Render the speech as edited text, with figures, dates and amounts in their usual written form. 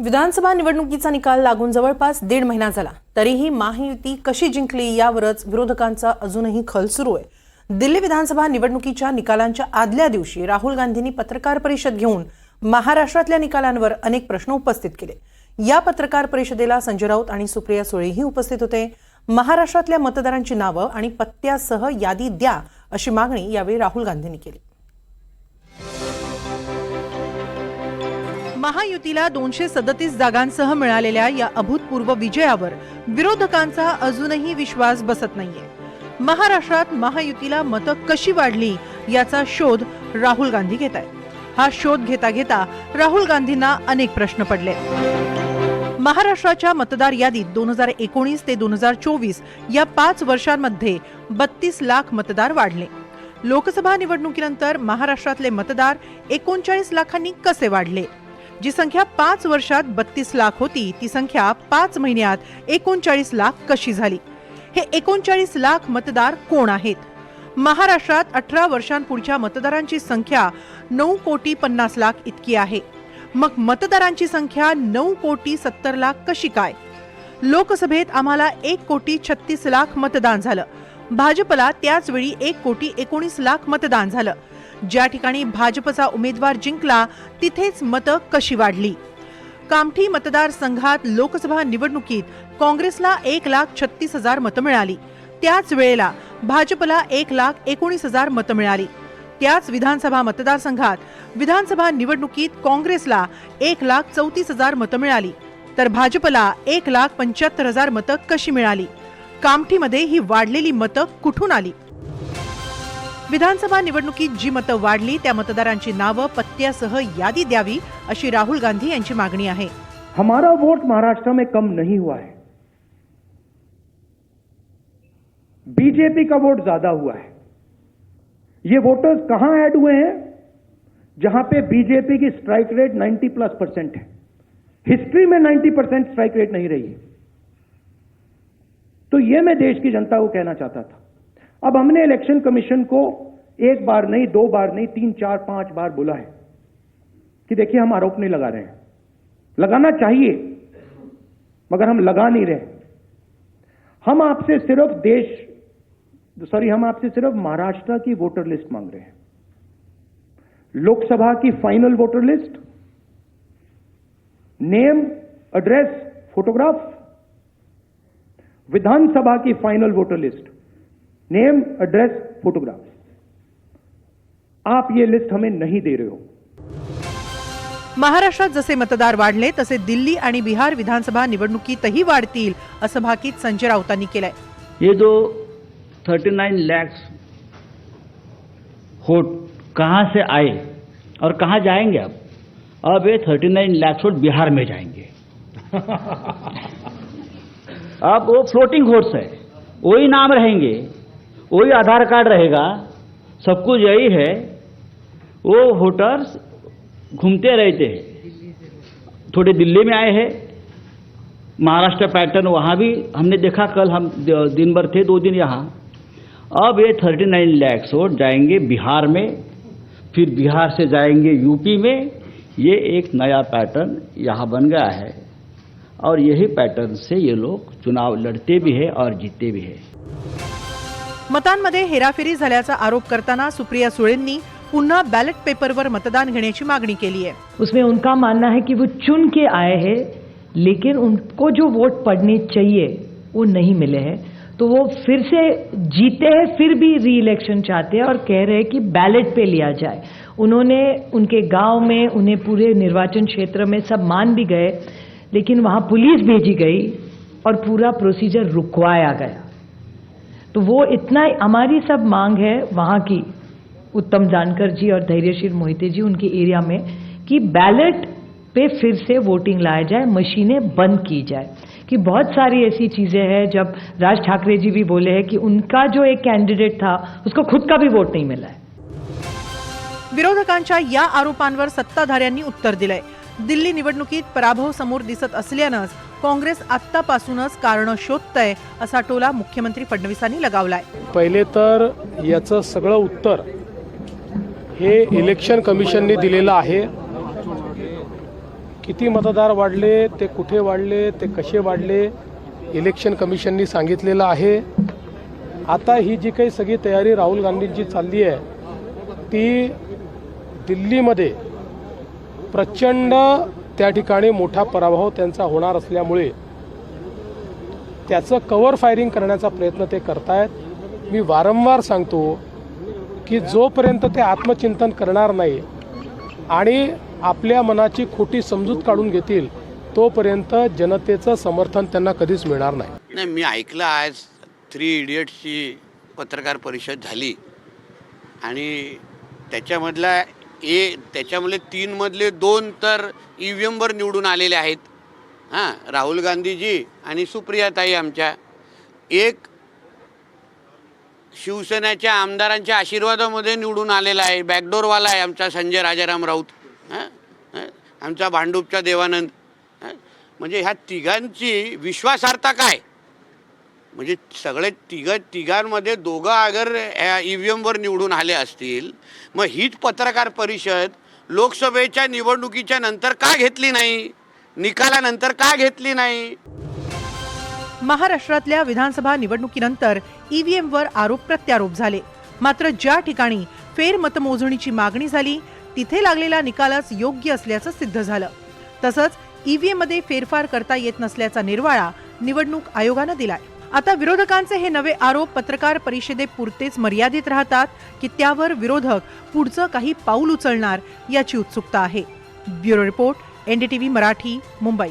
विधानसभा निवडणुकीचा निकाल लागून जवळपास 1.5 महिना झाला तरीही महायुती कशी जिंकली यावरच विरोधकांचा अजूनही खल सुरू आहे। दिल्ली विधानसभा निवडणुकीच्या निकालांच्या आदल्या दिवशी राहुल गांधींनी पत्रकार परिषद घेऊन महाराष्ट्रातल्या निकालांवर अनेक प्रश्न उपस्थित केले। या पत्रकार परिषदेला संजय राऊत आणि सुप्रिया सुळेही उपस्थित होते। महाराष्ट्रातल्या मतदारांची नावे आणि पत्त्यासह यादी द्या अशी मागणी यावेळी राहुल गांधींनी केली। महायुतीला 237 जागांसह मिळालेल्या या अभूतपूर्व विजयावर विरोधकांचा अजूनही विश्वास बसत नाहीये। महाराष्ट्रात महायुतीला मतं कशी वाढली याचा शोध राहुल गांधी घेत आहेत। हा शोध घेता घेता राहुल गांधींना अनेक प्रश्न पडले। महाराष्ट्राच्या मतदार यादीत 2019 ते 2024 या 5 वर्षांमध्ये 32 लाख मतदार वाढले। लोकसभा निवडणुकीनंतर महाराष्ट्रातले मतदार 39 लाखांनी कसे वाढले? जी संख्या 5 वर्षात 32 लाख होती ती संख्या 5 महिन्यात 39 लाख कशी झाली? हे 39 लाख मतदार कोण आहेत? महाराष्ट्रात 18 वर्षांपुढच्या मतदारांची संख्या 9,50,00,000 इतकी आहे। मग मतदारांची संख्या 9,70,00,000 कशी काय? लोकसभेत आम्हाला 1,36,00,000 मतदान झालं। भाजपला त्याच वेळी 1,19,00,000 मतदान झालं। ज्या ठिकाणी भाजपचा उमेदवार जिंकला तिथेच मतं कशी वाढली? कामठी मतदारसंघात लोकसभा निवडणुकीत काँग्रेसला 1,36,000 मतं मिळाली। त्याच वेळेला भाजपला 1,19,000 मतं मिळाली। त्याच विधानसभा मतदारसंघात विधानसभा निवडणुकीत काँग्रेसला 1,34,000 मतं मिळाली तर भाजपला 1,75,000 मतं कशी मिळाली? कामठीमध्ये ही वाढलेली मतं कुठून आली? विधानसभा निवडणुकीत जी मतं वाढली त्या मतदारांची नावे पत्त्यासह यादी द्यावी अशी राहुल गांधी यांची मागणी आहे। हमारा वोट महाराष्ट्र में कम नहीं हुआ है, बीजेपी का वोट ज्यादा हुआ है। ये वोटर्स कहां ऐड हुए हैं? जहां पे बीजेपी की स्ट्राइक रेट 90+% है। हिस्ट्री में 90% स्ट्राइक रेट नहीं रही है। तो ये मैं देश की जनता को कहना चाहता था। अब हमने इलेक्शन कमीशन को 1 बार नहीं, 2 बार नहीं, 3, 4, 5 बार बोला है कि देखिए हम आरोप नहीं लगा रहे हैं, लगाना चाहिए मगर हम लगा नहीं रहे। हम आपसे सिर्फ महाराष्ट्र की वोटर लिस्ट मांग रहे हैं। लोकसभा की final voter list, name, address, photograph. विधानसभा की final voter list, name, address, photograph. आप ये लिस्ट हमें नहीं दे रहे हो। महाराष्ट्रात जसे मतदार वाढले तसे दिल्ली आणि बिहार विधानसभा निवडणुकीतही वाढतील असं भाकीत संजय राऊतांनी केलंय। ये जो 39 लाख वोट कहां से आए और कहां जाएंगे? अब ये 39 लाख वोट बिहार में जाएंगे। अब वो फ्लोटिंग वोट्स है, वही नाम रहेंगे, वही आधार कार्ड रहेगा, सब कुछ यही है। वो वोटर्स घूमते रहते हैं, थोड़े दिल्ली में आए हैं, महाराष्ट्र पैटर्न वहाँ भी हमने देखा। कल हम दिन भर थे, 2 दिन यहाँ। अब ये 39 लाख वोट जाएंगे बिहार में, फिर बिहार से जाएंगे यूपी में। ये एक नया पैटर्न यहाँ बन गया है और यही पैटर्न से ये लोग चुनाव लड़ते भी है और जीतते भी है। मतांमध्ये हेराफेरी झाल्याचा आरोप करताना सुप्रिया सुळेंनी पुन्हा बॅलेट पेपरवर मतदान घेण्याची मागणी केली आहे। उसमें उनका मानना है कि वो चुन के आए हैं लेकिन उनको जो वोट पड़ने चाहिए वो नहीं मिले हैं, तो वो फिर से जीते हैं, फिर भी री इलेक्शन चाहते हैं और कह रहे हैं कि बैलेट पे लिया जाए। उन्होंने उनके गांव में उन्हें पूरे निर्वाचन क्षेत्र में सब मान भी गए लेकिन वहां पुलिस भेजी गई और पूरा प्रोसीजर रुकवाया गया। तो वो इतना हमारी सब मांग है वहां की, उत्तम जानकर जी और धैर्यशील मोहिते जी उनके एरिया में, कि बैलेट पे फिर से वोटिंग लाया जाए, मशीनें बंद की जाए। कि बहुत सारी ऐसी चीजें हैं, जब राज ठाकरे जी भी बोले हैं कि उनका जो एक कैंडिडेट था उसको खुद का भी वोट नहीं मिला है। विरोधकांच्या या आरोपांवर सत्ताधाऱ्यांनी उत्तर दिलंय। दिल्ली निवडणुकीत पराभव समोर दिसत असल्यानंच काँग्रेस आत्तापासूनच कारण शोधतंय असा टोला मुख्यमंत्री फडणवीसांनी लगावलाय। पहिले तर याचं सगळं उत्तर हे इलेक्शन कमिशनने दिलेलं आहे। किती मतदार वाढले, ते कुठे वाढले, ते कसे वाढले, इलेक्शन कमिशननी सांगितलेलं आहे. आता ही जी काही सगळी तयारी राहुल गांधींची चालली आहे ती दिल्लीमध्ये प्रचंड त्या ठिकाणी मोठा पराभव त्यांचा होणार असल्यामुळे त्याचं कव्हर फायरिंग करण्याचा प्रयत्न ते करतायत. मी वारंवार सांगतो की जोपर्यंत ते आत्मचिंतन करणार नाही आणि आपल्या मनाची खोटी समजूत काढून घेतील तोपर्यंत जनतेचं समर्थन त्यांना कधीच मिळणार नाही. नाही, मी ऐकलं आज 3 इडियट्सची पत्रकार परिषद झाली आणि त्याच्यामधले 3 मधले 2 तर EVMवर निवडून आलेले आहेत. हां, राहुल गांधीजी आणि सुप्रियाताई आमच्या. एक शिवसेनेच्या आमदारांच्या आशीर्वादामध्ये निवडून आलेला आहे, बॅकडोरवाला आहे आमचा संजय राजाराम राऊत. आमचा भांडूपचा देवानंद. म्हणजे ह्या तिघांची विश्वासार्हता काय? म्हणजे सगळे तिघांमध्ये 2 अगर EVMवर निवडून आले असतील, मग हीच पत्रकार परिषद लोकसभेच्या निवडणुकीच्या नंतर का घेतली नाही? निकालानंतर का घेतली नाही? महाराष्ट्रातल्या विधानसभा निवडणुकीनंतर EVMवर आरोप प्रत्यारोप झाले. मात्र ज्या ठिकाणी फेरमतमोजणीची मागणी झाली तिथे लागलेला निकालच योग्य असल्याचं सिद्ध झालं. तसंच EVM मध्ये फेरफार करता येत नसल्याचा निर्वाळा निवडणूक आयोगानं दिलाय. आता विरोधकांचे हे नवे आरोप पत्रकार परिषदेपुरतेच मर्यादित राहतात की त्यावर विरोधक पुढचं काही पाऊल उचलणार याची उत्सुकता आहे. Bureau report, NDTV Marathi, Mumbai.